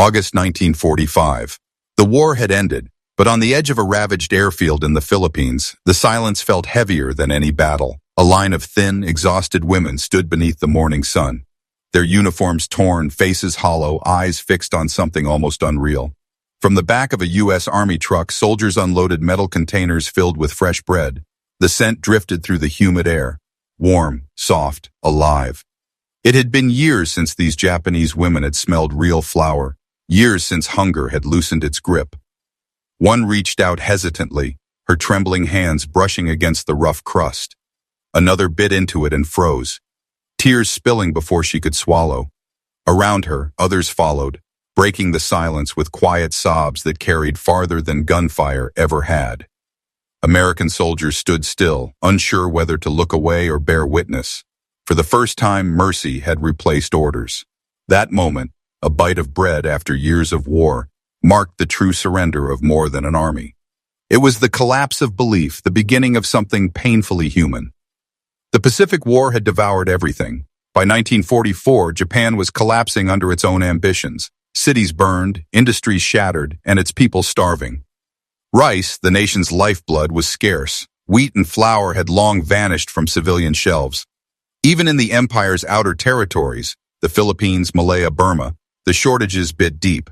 August 1945. The war had ended, but on the edge of a ravaged airfield in the Philippines, the silence felt heavier than any battle. A line of thin, exhausted women stood beneath the morning sun, their uniforms torn, faces hollow, eyes fixed on something almost unreal. From the back of a U.S. Army truck, soldiers unloaded metal containers filled with fresh bread. The scent drifted through the humid air, warm, soft, alive. It had been years since these Japanese women had smelled real flour, years since hunger had loosened its grip. One reached out hesitantly, her trembling hands brushing against the rough crust. Another bit into it and froze, tears spilling before she could swallow. Around her, others followed, breaking the silence with quiet sobs that carried farther than gunfire ever had. American soldiers stood still, unsure whether to look away or bear witness. For the first time, mercy had replaced orders. That moment, a bite of bread after years of war, marked the true surrender of more than an army. It was the collapse of belief, the beginning of something painfully human. The Pacific War had devoured everything. By 1944, Japan was collapsing under its own ambitions. Cities burned, industries shattered, and its people starving. Rice, the nation's lifeblood, was scarce. Wheat and flour had long vanished from civilian shelves. Even in the empire's outer territories, the Philippines, Malaya, Burma, the shortages bit deep.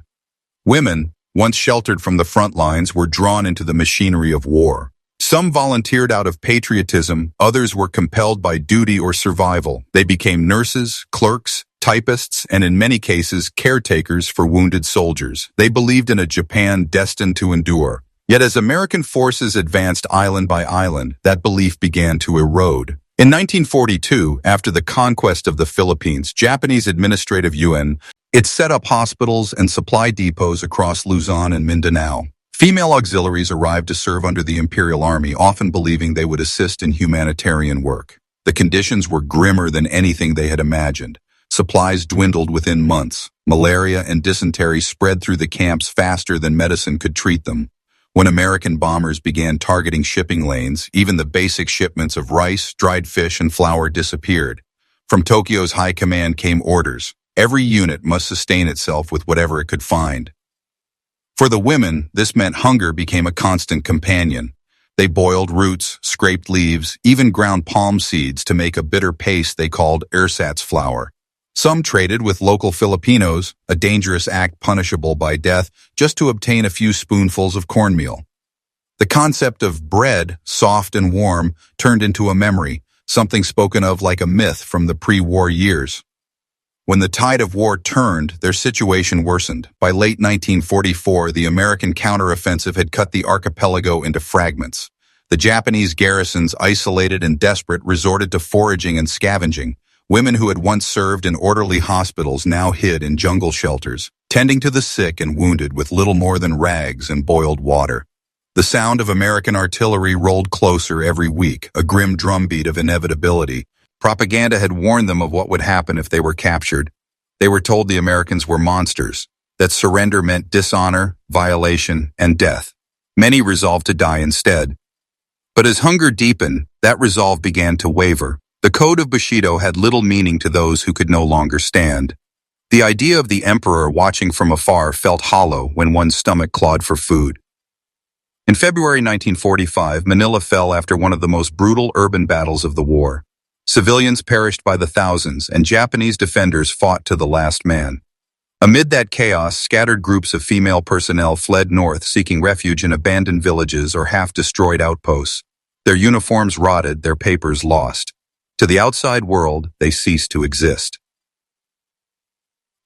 Women, once sheltered from the front lines, were drawn into the machinery of war. Some volunteered out of patriotism, others were compelled by duty or survival. They became nurses, clerks, typists, and in many cases, caretakers for wounded soldiers. They believed in a Japan destined to endure. Yet as American forces advanced island by island, that belief began to erode. In 1942, after the conquest of the Philippines, Japanese administrative yuan, it set up hospitals and supply depots across Luzon and Mindanao. Female auxiliaries arrived to serve under the Imperial Army, often believing they would assist in humanitarian work. The conditions were grimmer than anything they had imagined. Supplies dwindled within months. Malaria and dysentery spread through the camps faster than medicine could treat them. When American bombers began targeting shipping lanes, even the basic shipments of rice, dried fish, and flour disappeared. From Tokyo's high command came orders. Every unit must sustain itself with whatever it could find. For the women, this meant hunger became a constant companion. They boiled roots, scraped leaves, even ground palm seeds to make a bitter paste they called ersatz flour. Some traded with local Filipinos, a dangerous act punishable by death, just to obtain a few spoonfuls of cornmeal. The concept of bread, soft and warm, turned into a memory, something spoken of like a myth from the pre-war years. When the tide of war turned, their situation worsened. By late 1944, the American counteroffensive had cut the archipelago into fragments. The Japanese garrisons, isolated and desperate, resorted to foraging and scavenging. Women who had once served in orderly hospitals now hid in jungle shelters, tending to the sick and wounded with little more than rags and boiled water. The sound of American artillery rolled closer every week, a grim drumbeat of inevitability. Propaganda had warned them of what would happen if they were captured. They were told the Americans were monsters, that surrender meant dishonor, violation, and death. Many resolved to die instead. But as hunger deepened, that resolve began to waver. The Code of Bushido had little meaning to those who could no longer stand. The idea of the emperor watching from afar felt hollow when one's stomach clawed for food. In February 1945, Manila fell after one of the most brutal urban battles of the war. Civilians perished by the thousands, and Japanese defenders fought to the last man. Amid that chaos, scattered groups of female personnel fled north, seeking refuge in abandoned villages or half-destroyed outposts. Their uniforms rotted, their papers lost. To the outside world, they ceased to exist.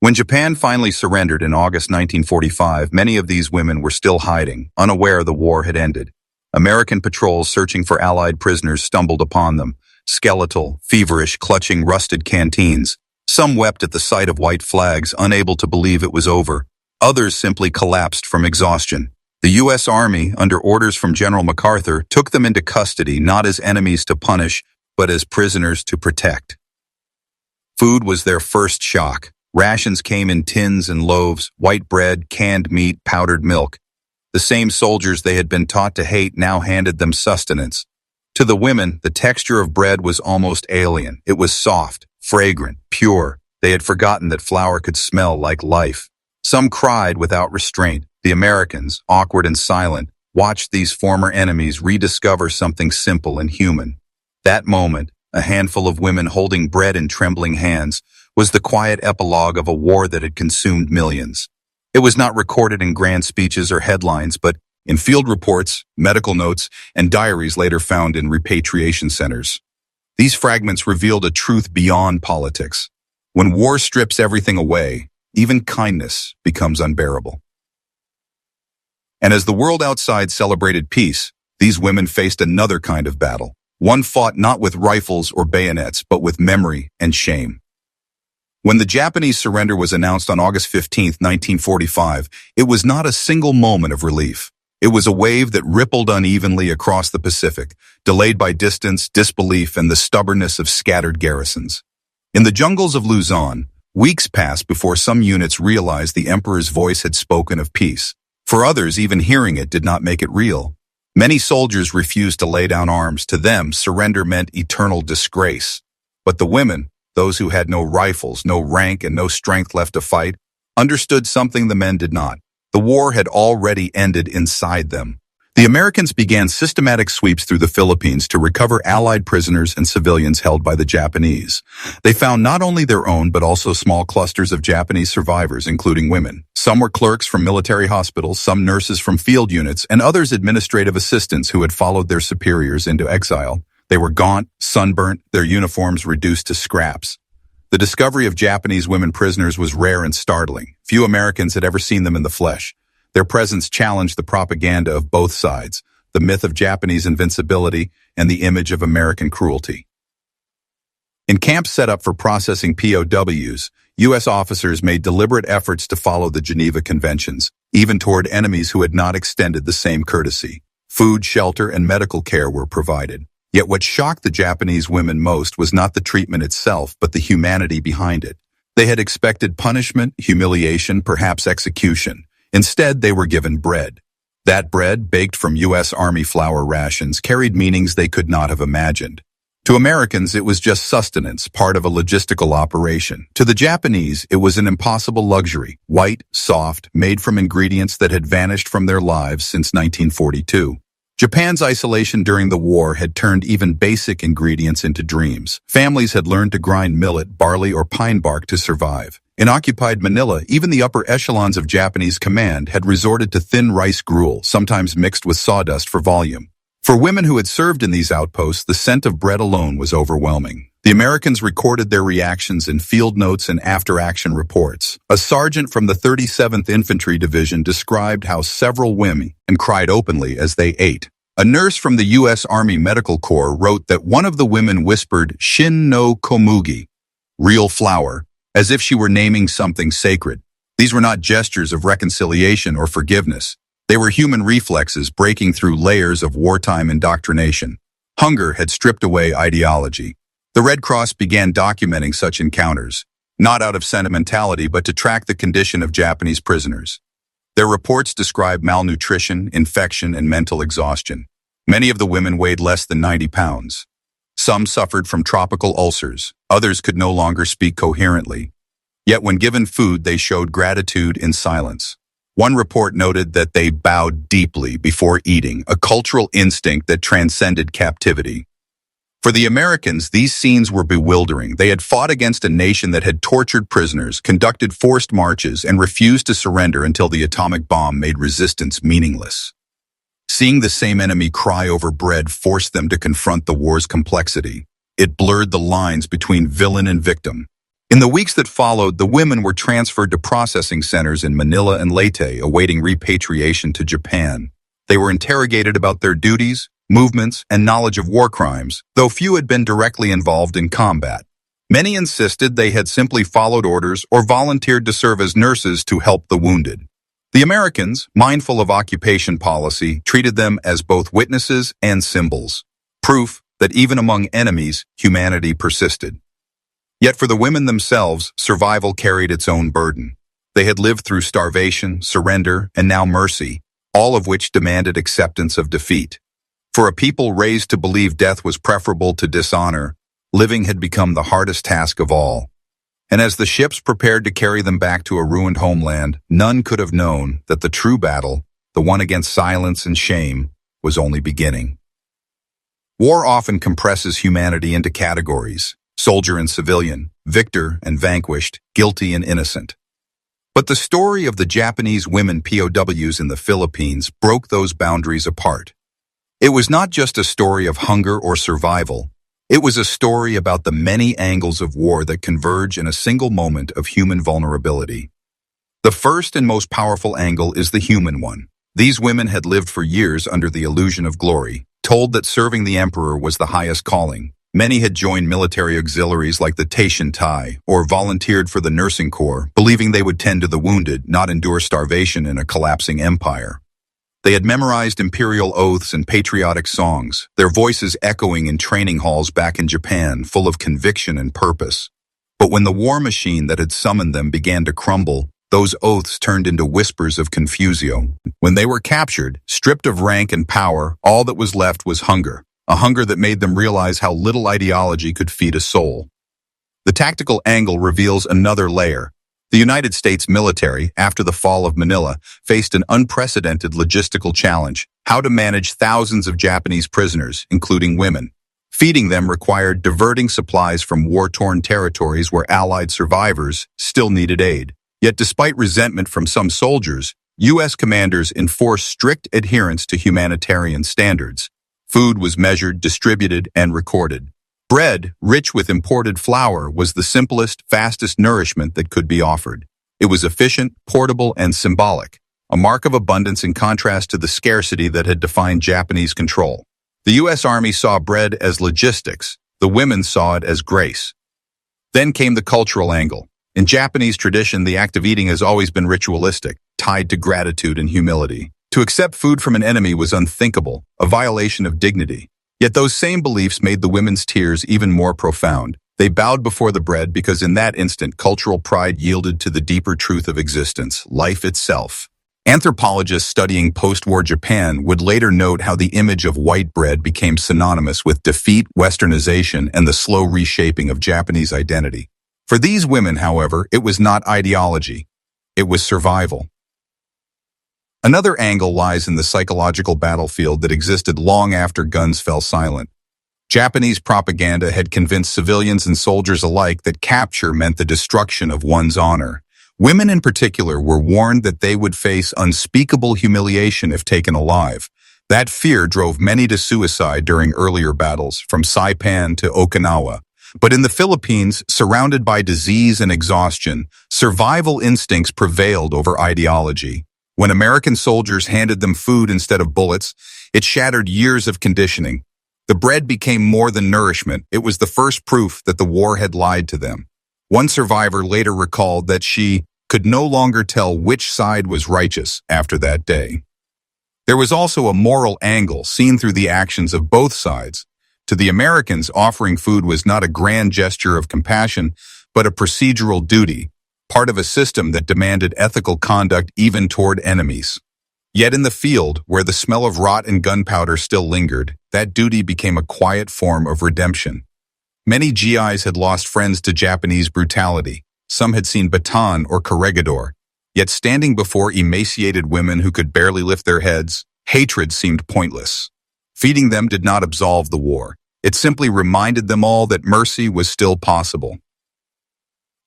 When Japan finally surrendered in August 1945, many of these women were still hiding, unaware the war had ended. American patrols searching for Allied prisoners stumbled upon them, skeletal, feverish, clutching rusted canteens. Some wept at the sight of white flags, unable to believe it was over. Others simply collapsed from exhaustion. The U.S. Army, under orders from General MacArthur, took them into custody not as enemies to punish, but as prisoners to protect. Food was their first shock. Rations came in tins and loaves, white bread, canned meat, powdered milk. The same soldiers they had been taught to hate now handed them sustenance. To the women, the texture of bread was almost alien. It was soft, fragrant, pure. They had forgotten that flour could smell like life. Some cried without restraint. The Americans, awkward and silent, watched these former enemies rediscover something simple and human. That moment, a handful of women holding bread in trembling hands, was the quiet epilogue of a war that had consumed millions. It was not recorded in grand speeches or headlines, but in field reports, medical notes, and diaries later found in repatriation centers. These fragments revealed a truth beyond politics. When war strips everything away, even kindness becomes unbearable. And as the world outside celebrated peace, these women faced another kind of battle. One fought not with rifles or bayonets, but with memory and shame. When the Japanese surrender was announced on August 15, 1945, it was not a single moment of relief. It was a wave that rippled unevenly across the Pacific, delayed by distance, disbelief, and the stubbornness of scattered garrisons. In the jungles of Luzon, weeks passed before some units realized the emperor's voice had spoken of peace. For others, even hearing it did not make it real. Many soldiers refused to lay down arms. To them, surrender meant eternal disgrace. But the women, those who had no rifles, no rank, and no strength left to fight, understood something the men did not. The war had already ended inside them. The Americans began systematic sweeps through the Philippines to recover Allied prisoners and civilians held by the Japanese. They found not only their own but also small clusters of Japanese survivors, including women. Some were clerks from military hospitals, some nurses from field units, and others administrative assistants who had followed their superiors into exile. They were gaunt, sunburnt, their uniforms reduced to scraps. The discovery of Japanese women prisoners was rare and startling. Few Americans had ever seen them in the flesh. Their presence challenged the propaganda of both sides, the myth of Japanese invincibility and the image of American cruelty. In camps set up for processing POWs, U.S. officers made deliberate efforts to follow the Geneva Conventions, even toward enemies who had not extended the same courtesy. Food, shelter, and medical care were provided. Yet what shocked the Japanese women most was not the treatment itself, but the humanity behind it. They had expected punishment, humiliation, perhaps execution. Instead, they were given bread. That bread, baked from U.S. Army flour rations, carried meanings they could not have imagined. To Americans, it was just sustenance, part of a logistical operation. To the Japanese, it was an impossible luxury, white, soft, made from ingredients that had vanished from their lives since 1942. Japan's isolation during the war had turned even basic ingredients into dreams. Families had learned to grind millet, barley, or pine bark to survive. In occupied Manila, even the upper echelons of Japanese command had resorted to thin rice gruel, sometimes mixed with sawdust for volume. For women who had served in these outposts, the scent of bread alone was overwhelming. The Americans recorded their reactions in field notes and after-action reports. A sergeant from the 37th Infantry Division described how several women cried openly as they ate. A nurse from the U.S. Army Medical Corps wrote that one of the women whispered "Shin no komugi," real flour, as if she were naming something sacred. These were not gestures of reconciliation or forgiveness. They were human reflexes breaking through layers of wartime indoctrination. Hunger had stripped away ideology. The Red Cross began documenting such encounters, not out of sentimentality but to track the condition of Japanese prisoners. Their reports described malnutrition, infection, and mental exhaustion. Many of the women weighed less than 90 pounds. Some suffered from tropical ulcers. Others could no longer speak coherently. Yet when given food, they showed gratitude in silence. One report noted that they bowed deeply before eating, a cultural instinct that transcended captivity. For the Americans, these scenes were bewildering. They had fought against a nation that had tortured prisoners, conducted forced marches, and refused to surrender until the atomic bomb made resistance meaningless. Seeing the same enemy cry over bread forced them to confront the war's complexity. It blurred the lines between villain and victim. In the weeks that followed, the women were transferred to processing centers in Manila and Leyte, awaiting repatriation to Japan. They were interrogated about their duties, movements, and knowledge of war crimes, though few had been directly involved in combat. Many insisted they had simply followed orders or volunteered to serve as nurses to help the wounded. The Americans, mindful of occupation policy, treated them as both witnesses and symbols, proof that even among enemies, humanity persisted. Yet for the women themselves, survival carried its own burden. They had lived through starvation, surrender, and now mercy, all of which demanded acceptance of defeat. For a people raised to believe death was preferable to dishonor, living had become the hardest task of all. And as the ships prepared to carry them back to a ruined homeland, none could have known that the true battle, the one against silence and shame, was only beginning. War often compresses humanity into categories: soldier and civilian, victor and vanquished, guilty and innocent. But the story of the Japanese women POWs in the Philippines broke those boundaries apart. It was not just a story of hunger or survival. It was a story about the many angles of war that converge in a single moment of human vulnerability. The first and most powerful angle is the human one. These women had lived for years under the illusion of glory, told that serving the emperor was the highest calling. Many had joined military auxiliaries like the Taishan Tai or volunteered for the nursing corps, believing they would tend to the wounded, not endure starvation in a collapsing empire. They had memorized imperial oaths and patriotic songs, their voices echoing in training halls back in Japan, full of conviction and purpose. But when the war machine that had summoned them began to crumble, those oaths turned into whispers of confusio. When they were captured, stripped of rank and power, all that was left was hunger, a hunger that made them realize how little ideology could feed a soul. The tactical angle reveals another layer. The United States military, after the fall of Manila, faced an unprecedented logistical challenge: how to manage thousands of Japanese prisoners, including women. Feeding them required diverting supplies from war-torn territories where Allied survivors still needed aid. Yet despite resentment from some soldiers, U.S. commanders enforced strict adherence to humanitarian standards. Food was measured, distributed, and recorded. Bread, rich with imported flour, was the simplest, fastest nourishment that could be offered. It was efficient, portable, and symbolic, a mark of abundance in contrast to the scarcity that had defined Japanese control. The U.S. Army saw bread as logistics. The women saw it as grace. Then came the cultural angle. In Japanese tradition, the act of eating has always been ritualistic, tied to gratitude and humility. To accept food from an enemy was unthinkable, a violation of dignity. Yet those same beliefs made the women's tears even more profound. They bowed before the bread because in that instant, cultural pride yielded to the deeper truth of existence, life itself. Anthropologists studying post-war Japan would later note how the image of white bread became synonymous with defeat, westernization, and the slow reshaping of Japanese identity. For these women, however, it was not ideology. It was survival. Another angle lies in the psychological battlefield that existed long after guns fell silent. Japanese propaganda had convinced civilians and soldiers alike that capture meant the destruction of one's honor. Women in particular were warned that they would face unspeakable humiliation if taken alive. That fear drove many to suicide during earlier battles, from Saipan to Okinawa. But in the Philippines, surrounded by disease and exhaustion, survival instincts prevailed over ideology. When American soldiers handed them food instead of bullets, it shattered years of conditioning. The bread became more than nourishment. It was the first proof that the war had lied to them. One survivor later recalled that she could no longer tell which side was righteous after that day. There was also a moral angle seen through the actions of both sides. To the Americans, offering food was not a grand gesture of compassion, but a procedural duty, part of a system that demanded ethical conduct even toward enemies. Yet in the field, where the smell of rot and gunpowder still lingered, that duty became a quiet form of redemption. Many GIs had lost friends to Japanese brutality. Some had seen baton or corregidor. Yet standing before emaciated women who could barely lift their heads, hatred seemed pointless. Feeding them did not absolve the war. It simply reminded them all that mercy was still possible.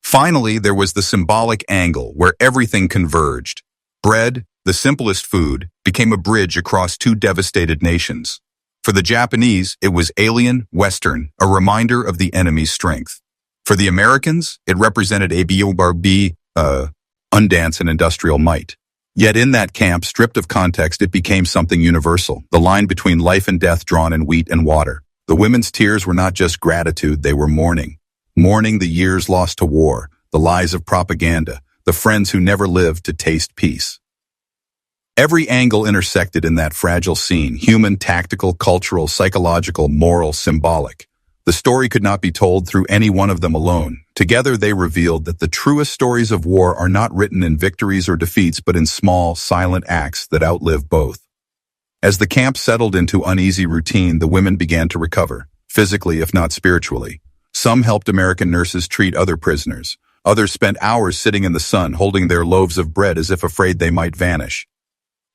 Finally, there was the symbolic angle where everything converged. Bread, the simplest food, became a bridge across two devastated nations. For the Japanese, it was alien, Western, a reminder of the enemy's strength. For the Americans, it represented a undance and industrial might. Yet in that camp, stripped of context, it became something universal, the line between life and death drawn in wheat and water. The women's tears were not just gratitude, they were mourning. Mourning the years lost to war, the lies of propaganda, the friends who never lived to taste peace. Every angle intersected in that fragile scene: human, tactical, cultural, psychological, moral, symbolic. The story could not be told through any one of them alone. Together they revealed that the truest stories of war are not written in victories or defeats, but in small, silent acts that outlive both. As the camp settled into uneasy routine, the women began to recover, physically if not spiritually. Some helped American nurses treat other prisoners. Others spent hours sitting in the sun holding their loaves of bread as if afraid they might vanish.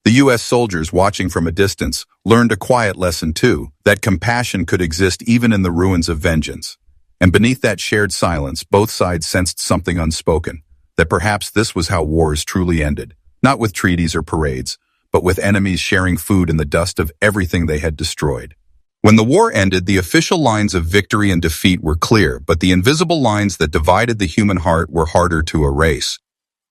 The U.S. soldiers, watching from a distance, learned a quiet lesson too, that compassion could exist even in the ruins of vengeance. And beneath that shared silence, both sides sensed something unspoken, that perhaps this was how wars truly ended, not with treaties or parades, but with enemies sharing food in the dust of everything they had destroyed. When the war ended, the official lines of victory and defeat were clear, but the invisible lines that divided the human heart were harder to erase.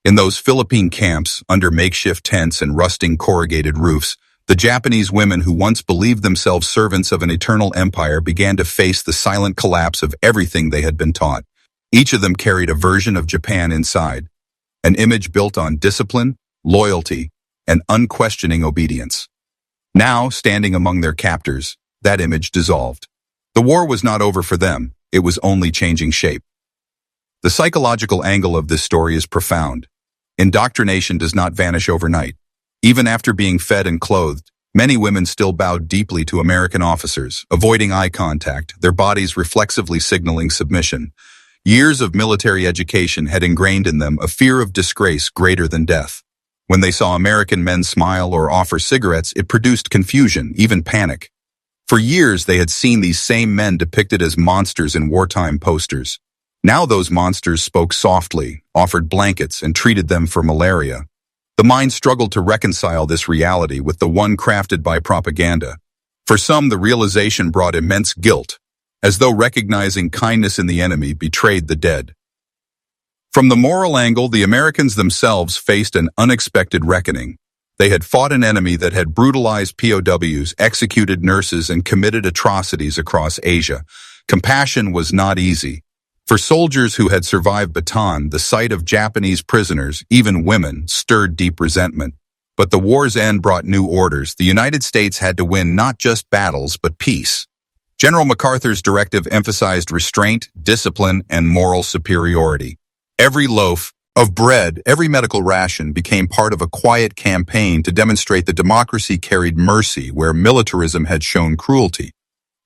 In those Philippine camps, under makeshift tents and rusting corrugated roofs, the Japanese women who once believed themselves servants of an eternal empire began to face the silent collapse of everything they had been taught. Each of them carried a version of Japan inside, an image built on discipline, loyalty, and unquestioning obedience. Now, standing among their captors, that image dissolved. The war was not over for them, it was only changing shape. The psychological angle of this story is profound. Indoctrination does not vanish overnight. Even after being fed and clothed, many women still bowed deeply to American officers, avoiding eye contact, their bodies reflexively signaling submission. Years of military education had ingrained in them a fear of disgrace greater than death. When they saw American men smile or offer cigarettes, it produced confusion, even panic. For years, they had seen these same men depicted as monsters in wartime posters. Now those monsters spoke softly, offered blankets, and treated them for malaria. The mind struggled to reconcile this reality with the one crafted by propaganda. For some, the realization brought immense guilt, as though recognizing kindness in the enemy betrayed the dead. From the moral angle, the Americans themselves faced an unexpected reckoning. They had fought an enemy that had brutalized POWs, executed nurses, and committed atrocities across Asia. Compassion was not easy. For soldiers who had survived Bataan, the sight of Japanese prisoners, even women, stirred deep resentment. But the war's end brought new orders. The United States had to win not just battles, but peace. General MacArthur's directive emphasized restraint, discipline, and moral superiority. Every loaf of bread, every medical ration became part of a quiet campaign to demonstrate that democracy carried mercy where militarism had shown cruelty.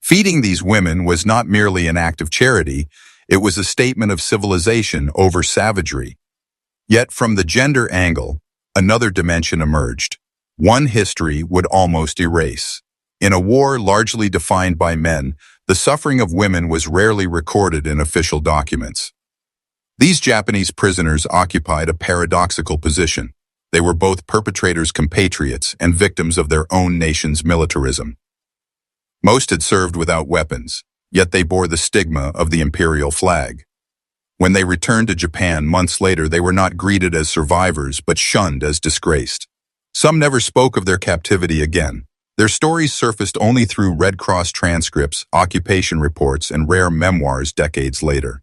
Feeding these women was not merely an act of charity, it was a statement of civilization over savagery. Yet from the gender angle, another dimension emerged. One history would almost erase. In a war largely defined by men, the suffering of women was rarely recorded in official documents. These Japanese prisoners occupied a paradoxical position. They were both perpetrators' compatriots and victims of their own nation's militarism. Most had served without weapons, yet they bore the stigma of the imperial flag. When they returned to Japan months later, they were not greeted as survivors, but shunned as disgraced. Some never spoke of their captivity again. Their stories surfaced only through Red Cross transcripts, occupation reports, and rare memoirs decades later.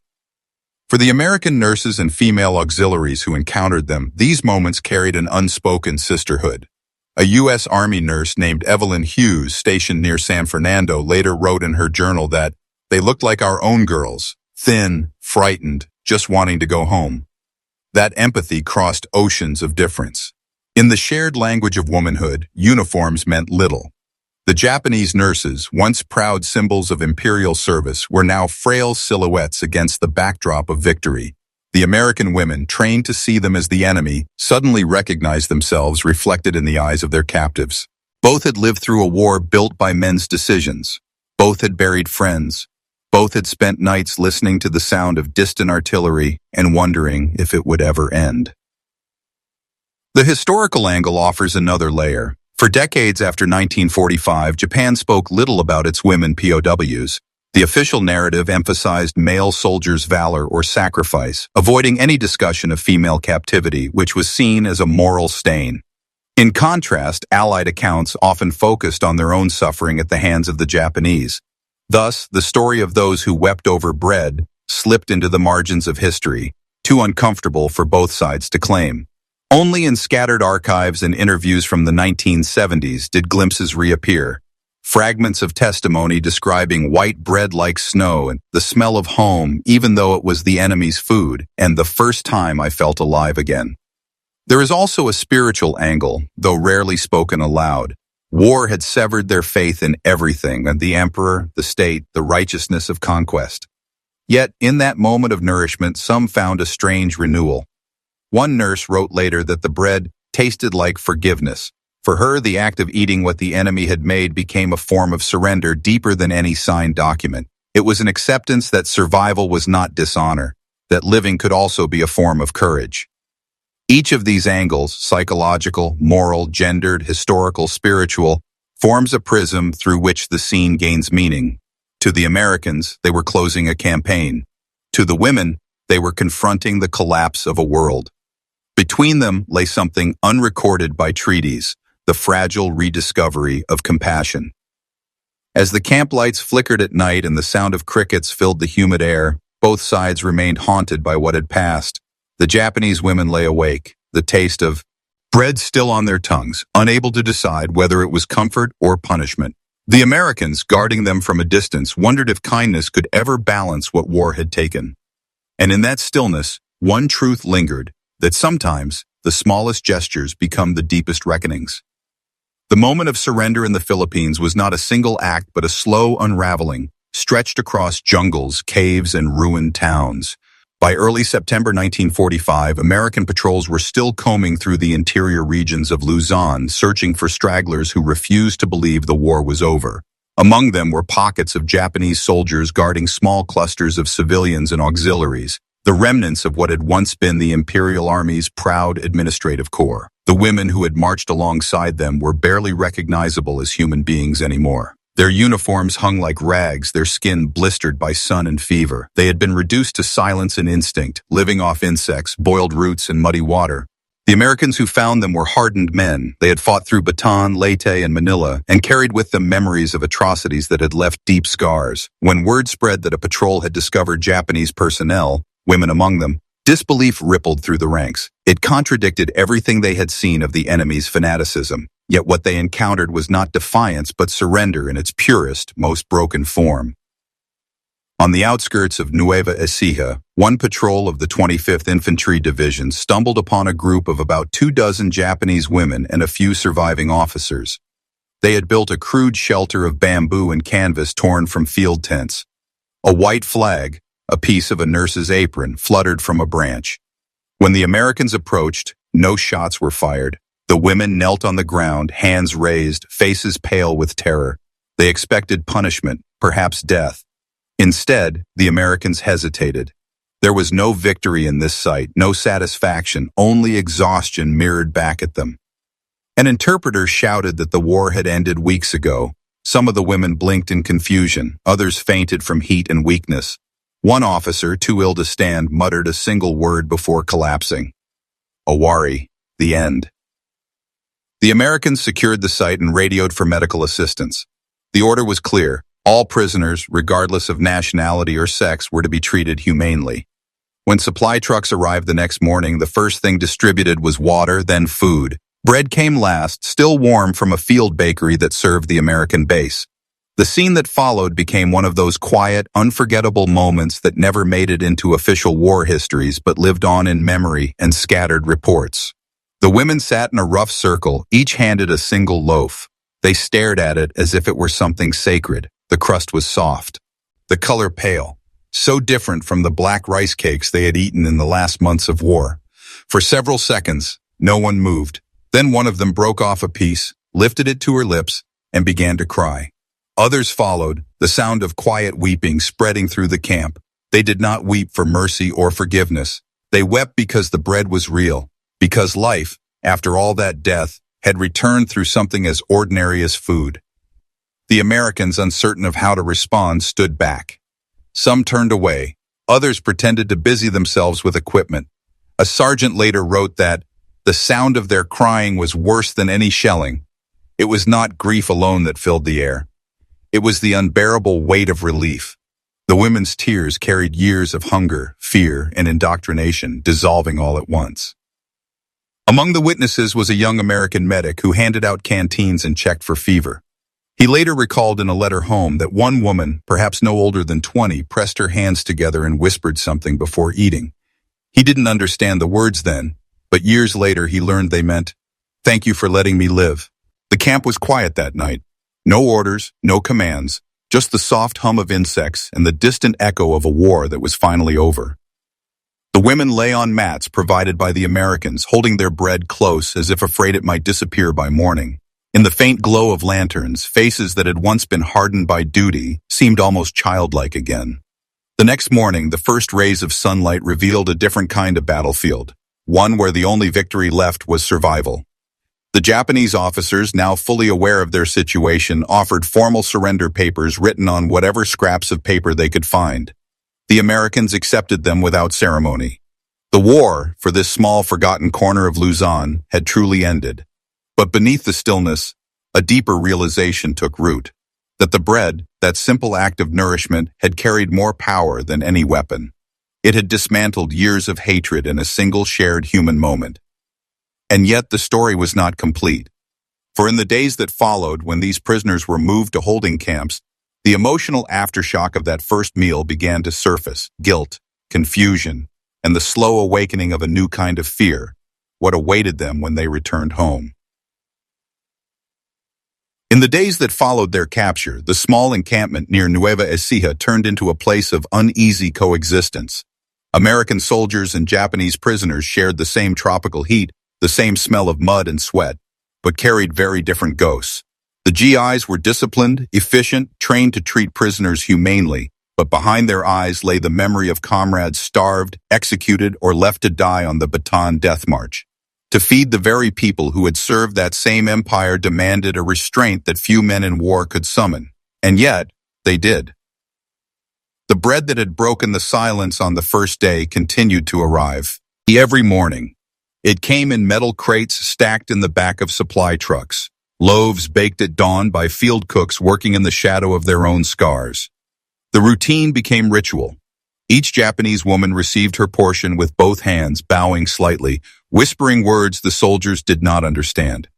For the American nurses and female auxiliaries who encountered them, these moments carried an unspoken sisterhood. A U.S. Army nurse named Evelyn Hughes, stationed near San Fernando, later wrote in her journal that they looked like our own girls, thin, frightened, just wanting to go home. That empathy crossed oceans of difference. In the shared language of womanhood, uniforms meant little. The Japanese nurses, once proud symbols of imperial service, were now frail silhouettes against the backdrop of victory. The American women, trained to see them as the enemy, suddenly recognized themselves reflected in the eyes of their captives. Both had lived through a war built by men's decisions. Both had buried friends. Both had spent nights listening to the sound of distant artillery and wondering if it would ever end. The historical angle offers another layer. For decades after 1945, Japan spoke little about its women POWs. The official narrative emphasized male soldiers' valor or sacrifice, avoiding any discussion of female captivity, which was seen as a moral stain. In contrast, Allied accounts often focused on their own suffering at the hands of the Japanese. Thus, the story of those who wept over bread slipped into the margins of history, too uncomfortable for both sides to claim. Only in scattered archives and interviews from the 1970s did glimpses reappear. Fragments of testimony describing white bread like snow and the smell of home, even though it was the enemy's food, and the first time I felt alive again. There is also a spiritual angle, though rarely spoken aloud. War had severed their faith in everything, and the emperor, the state, the righteousness of conquest. Yet, in that moment of nourishment, some found a strange renewal. One nurse wrote later that the bread tasted like forgiveness. For her, the act of eating what the enemy had made became a form of surrender deeper than any signed document. It was an acceptance that survival was not dishonor, that living could also be a form of courage. Each of these angles, psychological, moral, gendered, historical, spiritual, forms a prism through which the scene gains meaning. To the Americans, they were closing a campaign. To the women, they were confronting the collapse of a world. Between them lay something unrecorded by treaties, the fragile rediscovery of compassion. As the camp lights flickered at night and the sound of crickets filled the humid air, both sides remained haunted by what had passed. The Japanese women lay awake, the taste of bread still on their tongues, unable to decide whether it was comfort or punishment. The Americans, guarding them from a distance, wondered if kindness could ever balance what war had taken. And in that stillness, one truth lingered, that sometimes the smallest gestures become the deepest reckonings. The moment of surrender in the Philippines was not a single act but a slow unraveling, stretched across jungles, caves, and ruined towns. By early September 1945, American patrols were still combing through the interior regions of Luzon, searching for stragglers who refused to believe the war was over. Among them were pockets of Japanese soldiers guarding small clusters of civilians and auxiliaries, the remnants of what had once been the Imperial Army's proud administrative corps. The women who had marched alongside them were barely recognizable as human beings anymore. Their uniforms hung like rags, their skin blistered by sun and fever. They had been reduced to silence and instinct, living off insects, boiled roots, and muddy water. The Americans who found them were hardened men. They had fought through Bataan, Leyte, and Manila, and carried with them memories of atrocities that had left deep scars. When word spread that a patrol had discovered Japanese personnel, women among them, disbelief rippled through the ranks. It contradicted everything they had seen of the enemy's fanaticism. Yet what they encountered was not defiance but surrender in its purest, most broken form. On the outskirts of Nueva Ecija, one patrol of the 25th Infantry Division stumbled upon a group of about 24 Japanese women and a few surviving officers. They had built a crude shelter of bamboo and canvas torn from field tents. A white flag, a piece of a nurse's apron, fluttered from a branch. When the Americans approached, no shots were fired. The women knelt on the ground, hands raised, faces pale with terror. They expected punishment, perhaps death. Instead, the Americans hesitated. There was no victory in this sight, no satisfaction, only exhaustion mirrored back at them. An interpreter shouted that the war had ended weeks ago. Some of the women blinked in confusion, others fainted from heat and weakness. One officer, too ill to stand, muttered a single word before collapsing. Owari, the end. The Americans secured the site and radioed for medical assistance. The order was clear. All prisoners, regardless of nationality or sex, were to be treated humanely. When supply trucks arrived the next morning, the first thing distributed was water, then food. Bread came last, still warm from a field bakery that served the American base. The scene that followed became one of those quiet, unforgettable moments that never made it into official war histories but lived on in memory and scattered reports. The women sat in a rough circle, each handed a single loaf. They stared at it as if it were something sacred. The crust was soft, the color pale, so different from the black rice cakes they had eaten in the last months of war. For several seconds, no one moved. Then one of them broke off a piece, lifted it to her lips, and began to cry. Others followed, the sound of quiet weeping spreading through the camp. They did not weep for mercy or forgiveness. They wept because the bread was real, because life, after all that death, had returned through something as ordinary as food. The Americans, uncertain of how to respond, stood back. Some turned away. Others pretended to busy themselves with equipment. A sergeant later wrote that the sound of their crying was worse than any shelling. It was not grief alone that filled the air. It was the unbearable weight of relief. The women's tears carried years of hunger, fear, and indoctrination, dissolving all at once. Among the witnesses was a young American medic who handed out canteens and checked for fever. He later recalled in a letter home that one woman, perhaps no older than 20, pressed her hands together and whispered something before eating. He didn't understand the words then, but years later he learned they meant, "Thank you for letting me live." The camp was quiet that night. No orders, no commands, just the soft hum of insects and the distant echo of a war that was finally over. The women lay on mats provided by the Americans, holding their bread close as if afraid it might disappear by morning. In the faint glow of lanterns, faces that had once been hardened by duty seemed almost childlike again. The next morning, the first rays of sunlight revealed a different kind of battlefield, one where the only victory left was survival. The Japanese officers, now fully aware of their situation, offered formal surrender papers written on whatever scraps of paper they could find. The Americans accepted them without ceremony. The war, for this small forgotten corner of Luzon, had truly ended. But beneath the stillness, a deeper realization took root. That the bread, that simple act of nourishment, had carried more power than any weapon. It had dismantled years of hatred in a single shared human moment. And yet the story was not complete. For in the days that followed, when these prisoners were moved to holding camps, the emotional aftershock of that first meal began to surface: guilt, confusion, and the slow awakening of a new kind of fear, what awaited them when they returned home. In the days that followed their capture, the small encampment near Nueva Ecija turned into a place of uneasy coexistence. American soldiers and Japanese prisoners shared the same tropical heat, the same smell of mud and sweat, but carried very different ghosts. The GIs were disciplined, efficient, trained to treat prisoners humanely, but behind their eyes lay the memory of comrades starved, executed, or left to die on the Bataan death march. To feed the very people who had served that same empire demanded a restraint that few men in war could summon. And yet, they did. The bread that had broken the silence on the first day continued to arrive. Every morning. It came in metal crates stacked in the back of supply trucks. Loaves baked at dawn by field cooks working in the shadow of their own scars. The routine became ritual. Each Japanese woman received her portion with both hands, bowing slightly, whispering words the soldiers did not understand.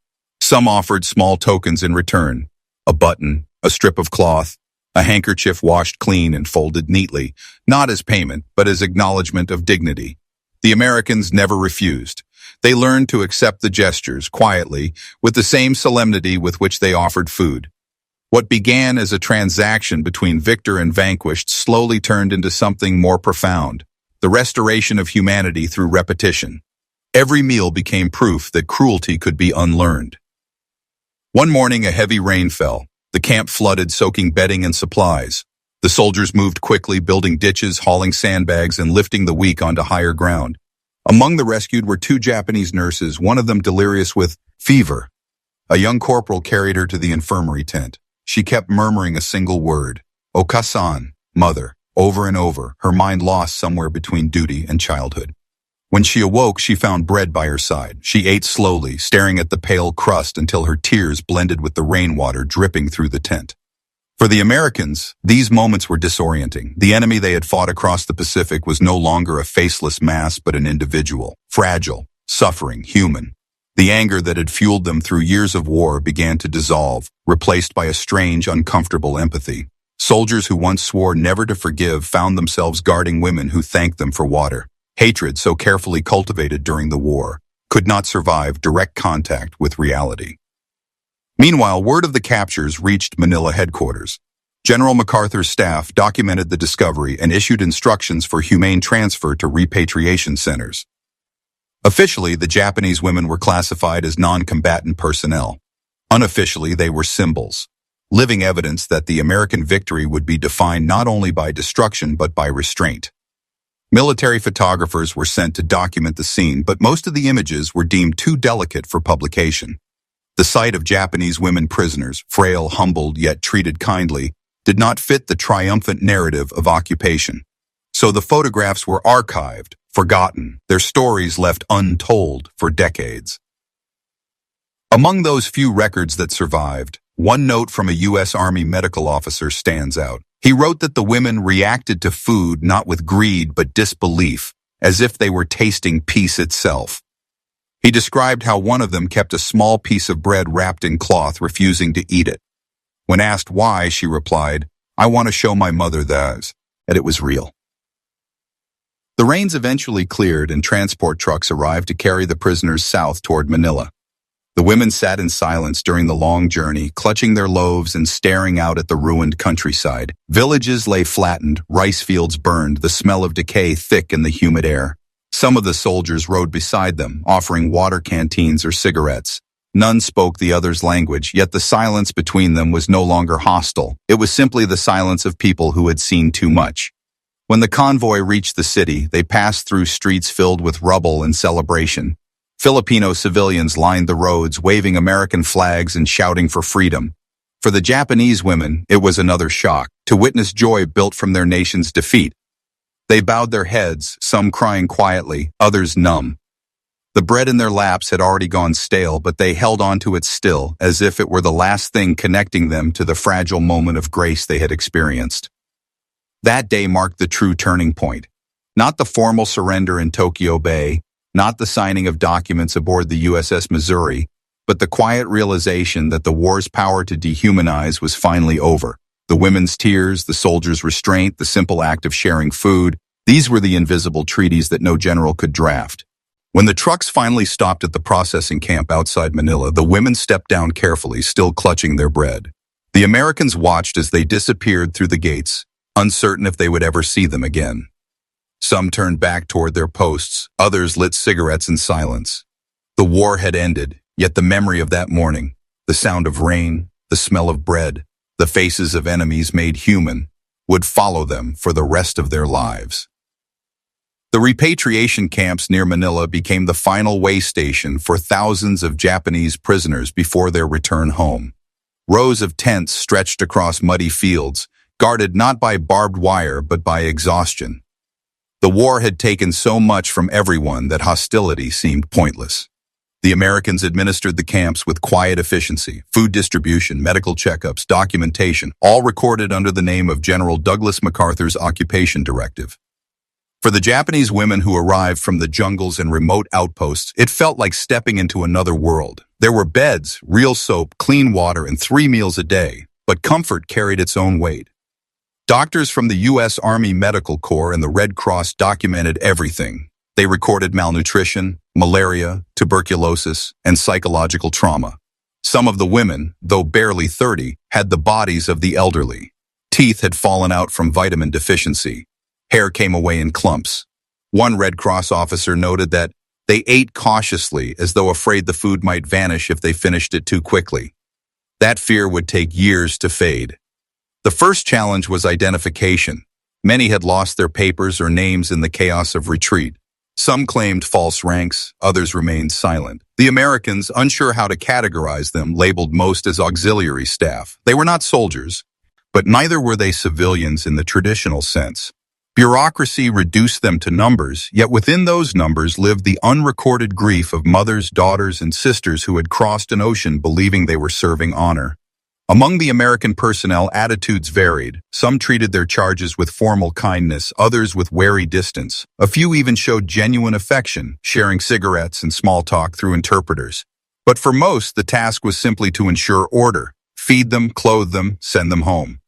Some offered small tokens in return: a button, a strip of cloth, a handkerchief washed clean and folded neatly, not as payment, but as acknowledgement of dignity. The Americans never refused. They learned to accept the gestures quietly, with the same solemnity with which they offered food. What began as a transaction between victor and vanquished slowly turned into something more profound: the restoration of humanity through repetition. Every meal became proof that cruelty could be unlearned. One morning, a heavy rain fell. The camp flooded, soaking bedding and supplies. The soldiers moved quickly, building ditches, hauling sandbags, and lifting the weak onto higher ground. Among the rescued were 2 Japanese nurses, one of them delirious with fever. A young corporal carried her to the infirmary tent. She kept murmuring a single word: "Okasan, mother," over and over, her mind lost somewhere between duty and childhood. When she awoke, she found bread by her side. She ate slowly, staring at the pale crust until her tears blended with the rainwater dripping through the tent. For the Americans, these moments were disorienting. The enemy they had fought across the Pacific was no longer a faceless mass, but an individual, fragile, suffering, human. The anger that had fueled them through years of war began to dissolve, replaced by a strange, uncomfortable empathy. Soldiers who once swore never to forgive found themselves guarding women who thanked them for water. Hatred, so carefully cultivated during the war, could not survive direct contact with reality. Meanwhile, word of the captures reached Manila headquarters. General MacArthur's staff documented the discovery and issued instructions for humane transfer to repatriation centers. Officially, the Japanese women were classified as non-combatant personnel. Unofficially, they were symbols, living evidence that the American victory would be defined not only by destruction but by restraint. Military photographers were sent to document the scene, but most of the images were deemed too delicate for publication. The sight of Japanese women prisoners, frail, humbled, yet treated kindly, did not fit the triumphant narrative of occupation. So the photographs were archived, forgotten, their stories left untold for decades. Among those few records that survived, one note from a U.S. Army medical officer stands out. He wrote that the women reacted to food not with greed but disbelief, as if they were tasting peace itself. He described how one of them kept a small piece of bread wrapped in cloth, refusing to eat it. When asked why, she replied, "I want to show my mother that it was real." The rains eventually cleared and transport trucks arrived to carry the prisoners south toward Manila. The women sat in silence during the long journey, clutching their loaves and staring out at the ruined countryside. Villages lay flattened, rice fields burned, the smell of decay thick in the humid air. Some of the soldiers rode beside them, offering water canteens or cigarettes. None spoke the other's language, yet the silence between them was no longer hostile. It was simply the silence of people who had seen too much. When the convoy reached the city, they passed through streets filled with rubble and celebration. Filipino civilians lined the roads, waving American flags and shouting for freedom. For the Japanese women, it was another shock, to witness joy built from their nation's defeat. They bowed their heads, some crying quietly, others numb. The bread in their laps had already gone stale, but they held on to it still, as if it were the last thing connecting them to the fragile moment of grace they had experienced. That day marked the true turning point. Not the formal surrender in Tokyo Bay, not the signing of documents aboard the USS Missouri, but the quiet realization that the war's power to dehumanize was finally over. The women's tears, the soldiers' restraint, the simple act of sharing food, these were the invisible treaties that no general could draft. When the trucks finally stopped at the processing camp outside Manila, the women stepped down carefully, still clutching their bread. The Americans watched as they disappeared through the gates, uncertain if they would ever see them again. Some turned back toward their posts, others lit cigarettes in silence. The war had ended, yet the memory of that morning, the sound of rain, the smell of bread, the faces of enemies made human, would follow them for the rest of their lives. The repatriation camps near Manila became the final way station for thousands of Japanese prisoners before their return home. Rows of tents stretched across muddy fields, guarded not by barbed wire but by exhaustion. The war had taken so much from everyone that hostility seemed pointless. The Americans administered the camps with quiet efficiency, food distribution, medical checkups, documentation, all recorded under the name of General Douglas MacArthur's occupation directive. For the Japanese women who arrived from the jungles and remote outposts, it felt like stepping into another world. There were beds, real soap, clean water, and 3 meals a day, but comfort carried its own weight. Doctors from the U.S. Army Medical Corps and the Red Cross documented everything. They recorded malnutrition, malaria, tuberculosis, and psychological trauma. Some of the women, though barely 30, had the bodies of the elderly. Teeth had fallen out from vitamin deficiency. Hair came away in clumps. One Red Cross officer noted that they ate cautiously as though afraid the food might vanish if they finished it too quickly. That fear would take years to fade. The first challenge was identification. Many had lost their papers or names in the chaos of retreat. Some claimed false ranks, others remained silent. The Americans, unsure how to categorize them, labeled most as auxiliary staff. They were not soldiers, but neither were they civilians in the traditional sense. Bureaucracy reduced them to numbers, yet within those numbers lived the unrecorded grief of mothers, daughters, and sisters who had crossed an ocean believing they were serving honor. Among the American personnel, attitudes varied. Some treated their charges with formal kindness, others with wary distance. A few even showed genuine affection, sharing cigarettes and small talk through interpreters. But for most, the task was simply to ensure order, feed them, clothe them, send them home.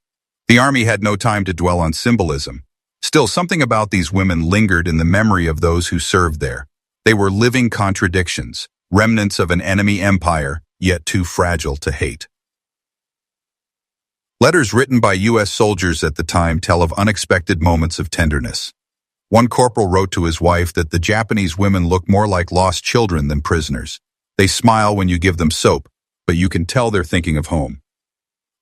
The Army had no time to dwell on symbolism. Still, something about these women lingered in the memory of those who served there. They were living contradictions, remnants of an enemy empire, yet too fragile to hate. Letters written by U.S. soldiers at the time tell of unexpected moments of tenderness. One corporal wrote to his wife that the Japanese women look more like lost children than prisoners. They smile when you give them soap, but you can tell they're thinking of home.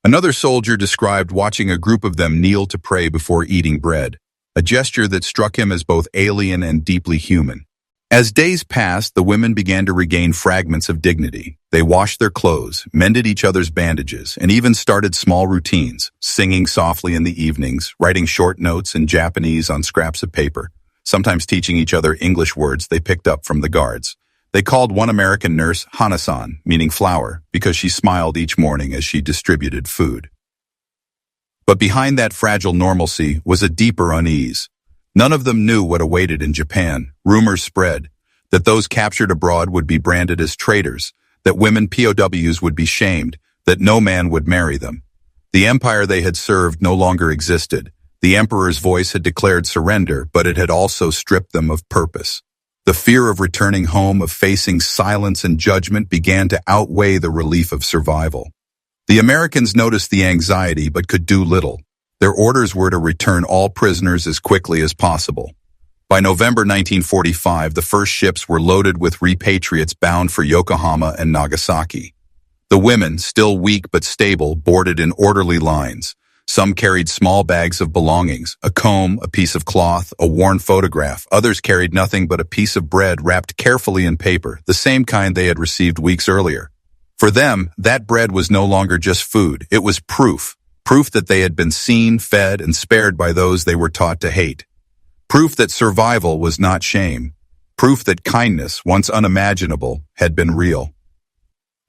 Another soldier described watching a group of them kneel to pray before eating bread, a gesture that struck him as both alien and deeply human. As days passed, the women began to regain fragments of dignity. They washed their clothes, mended each other's bandages, and even started small routines, singing softly in the evenings, writing short notes in Japanese on scraps of paper, sometimes teaching each other English words they picked up from the guards. They called one American nurse Hana-san, meaning flower, because she smiled each morning as she distributed food. But behind that fragile normalcy was a deeper unease. None of them knew what awaited in Japan. Rumors spread that those captured abroad would be branded as traitors, that women POWs would be shamed, that no man would marry them. The empire they had served no longer existed. The emperor's voice had declared surrender, but it had also stripped them of purpose. The fear of returning home, of facing silence and judgment, began to outweigh the relief of survival. The Americans noticed the anxiety but could do little. Their orders were to return all prisoners as quickly as possible. By November 1945, the first ships were loaded with repatriates bound for Yokohama and Nagasaki. The women, still weak but stable, boarded in orderly lines. Some carried small bags of belongings, a comb, a piece of cloth, a worn photograph. Others carried nothing but a piece of bread wrapped carefully in paper, the same kind they had received weeks earlier. For them, that bread was no longer just food. It was proof that they had been seen, fed, and spared by those they were taught to hate. Proof that survival was not shame. Proof that kindness, once unimaginable, had been real.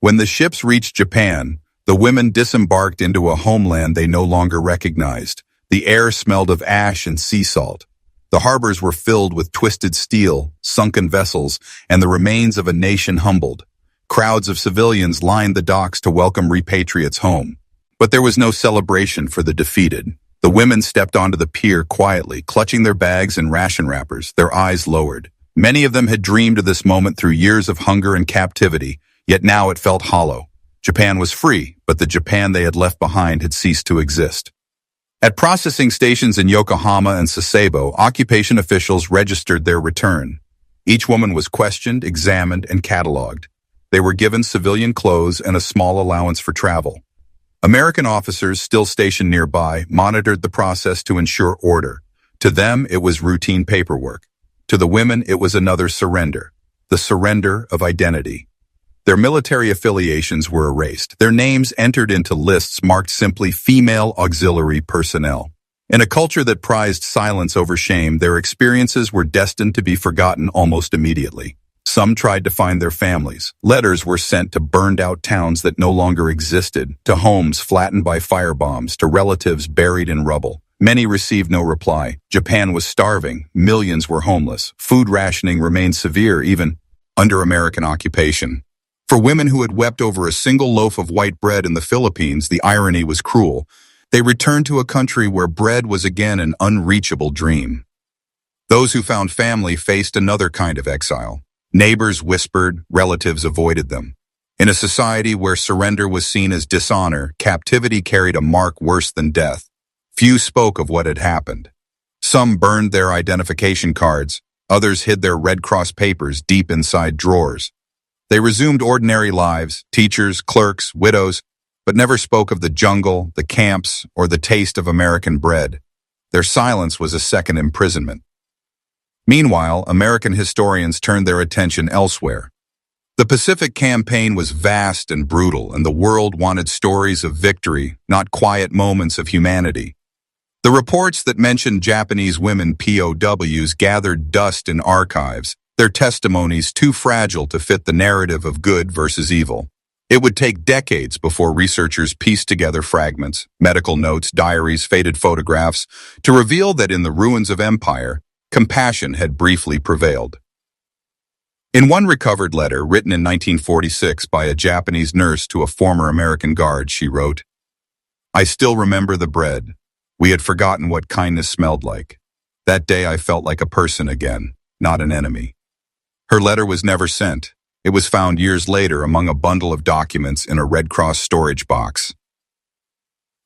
When the ships reached Japan, the women disembarked into a homeland they no longer recognized. The air smelled of ash and sea salt. The harbors were filled with twisted steel, sunken vessels, and the remains of a nation humbled. Crowds of civilians lined the docks to welcome repatriates home. But there was no celebration for the defeated. The women stepped onto the pier quietly, clutching their bags and ration wrappers, their eyes lowered. Many of them had dreamed of this moment through years of hunger and captivity, yet now it felt hollow. Japan was free, but the Japan they had left behind had ceased to exist. At processing stations in Yokohama and Sasebo, occupation officials registered their return. Each woman was questioned, examined, and catalogued. They were given civilian clothes and a small allowance for travel. American officers, still stationed nearby, monitored the process to ensure order. To them, it was routine paperwork. To the women, it was another surrender, the surrender of identity. Their military affiliations were erased. Their names entered into lists marked simply female auxiliary personnel. In a culture that prized silence over shame, their experiences were destined to be forgotten almost immediately. Some tried to find their families. Letters were sent to burned-out towns that no longer existed, to homes flattened by firebombs, to relatives buried in rubble. Many received no reply. Japan was starving. Millions were homeless. Food rationing remained severe even under American occupation. For women who had wept over a single loaf of white bread in the Philippines, the irony was cruel. They returned to a country where bread was again an unreachable dream. Those who found family faced another kind of exile. Neighbors whispered, relatives avoided them. In a society where surrender was seen as dishonor, captivity carried a mark worse than death. Few spoke of what had happened. Some burned their identification cards, others hid their Red Cross papers deep inside drawers. They resumed ordinary lives, teachers, clerks, widows, but never spoke of the jungle, the camps, or the taste of American bread. Their silence was a second imprisonment. Meanwhile, American historians turned their attention elsewhere. The Pacific Campaign was vast and brutal, and the world wanted stories of victory, not quiet moments of humanity. The reports that mentioned Japanese women POWs gathered dust in archives, their testimonies too fragile to fit the narrative of good versus evil. It would take decades before researchers pieced together fragments, medical notes, diaries, faded photographs, to reveal that in the ruins of empire, compassion had briefly prevailed. In one recovered letter written in 1946 by a Japanese nurse to a former American guard, she wrote, "I still remember the bread. We had forgotten what kindness smelled like. That day I felt like a person again, not an enemy." Her letter was never sent. It was found years later among a bundle of documents in a Red Cross storage box.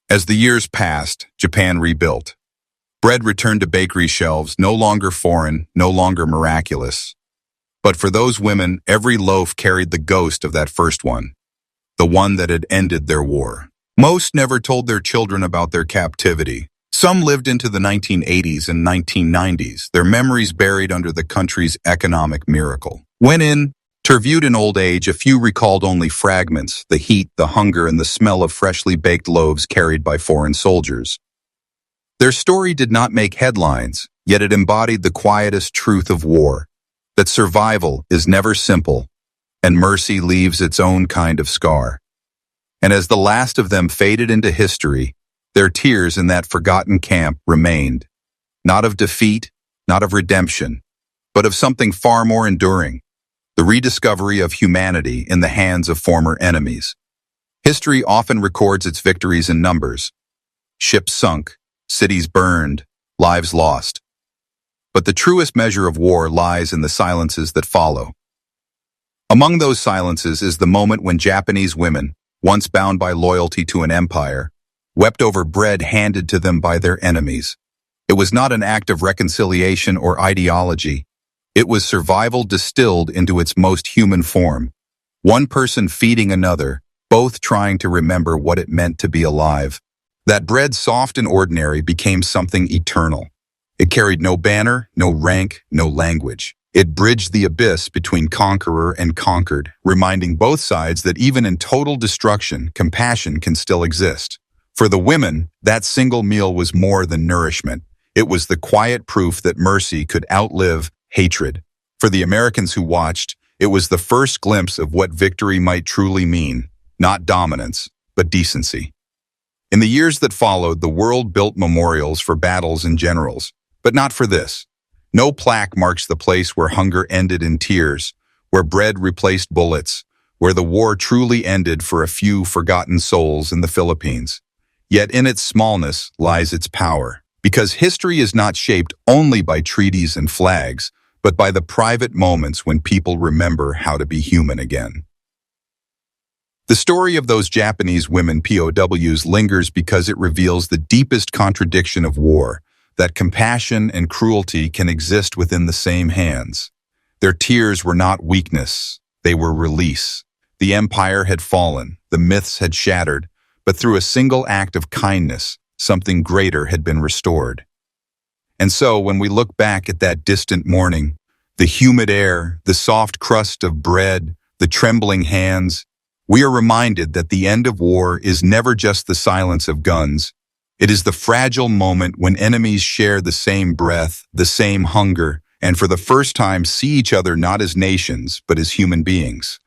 As the years passed, Japan rebuilt. Bread returned to bakery shelves, no longer foreign, no longer miraculous. But for those women, every loaf carried the ghost of that first one, the one that had ended their war. Most never told their children about their captivity. Some lived into the 1980s and 1990s, their memories buried under the country's economic miracle. When interviewed in old age, a few recalled only fragments, the heat, the hunger, and the smell of freshly baked loaves carried by foreign soldiers. Their story did not make headlines, yet it embodied the quietest truth of war, that survival is never simple, and mercy leaves its own kind of scar. And as the last of them faded into history, their tears in that forgotten camp remained, not of defeat, not of redemption, but of something far more enduring, the rediscovery of humanity in the hands of former enemies. History often records its victories in numbers. Ships sunk, cities burned, lives lost. But the truest measure of war lies in the silences that follow. Among those silences is the moment when Japanese women, once bound by loyalty to an empire, wept over bread handed to them by their enemies. It was not an act of reconciliation or ideology. It was survival distilled into its most human form. One person feeding another, both trying to remember what it meant to be alive. That bread, soft and ordinary, became something eternal. It carried no banner, no rank, no language. It bridged the abyss between conqueror and conquered, reminding both sides that even in total destruction, compassion can still exist. For the women, that single meal was more than nourishment. It was the quiet proof that mercy could outlive hatred. For the Americans who watched, it was the first glimpse of what victory might truly mean, not dominance, but decency. In the years that followed, the world built memorials for battles and generals, but not for this. No plaque marks the place where hunger ended in tears, where bread replaced bullets, where the war truly ended for a few forgotten souls in the Philippines. Yet in its smallness lies its power, because history is not shaped only by treaties and flags, but by the private moments when people remember how to be human again. The story of those Japanese women POWs lingers because it reveals the deepest contradiction of war, that compassion and cruelty can exist within the same hands. Their tears were not weakness, they were release. The empire had fallen, the myths had shattered, but through a single act of kindness, something greater had been restored. And so, when we look back at that distant morning, the humid air, the soft crust of bread, the trembling hands, we are reminded that the end of war is never just the silence of guns. It is the fragile moment when enemies share the same breath, the same hunger, and for the first time see each other not as nations, but as human beings.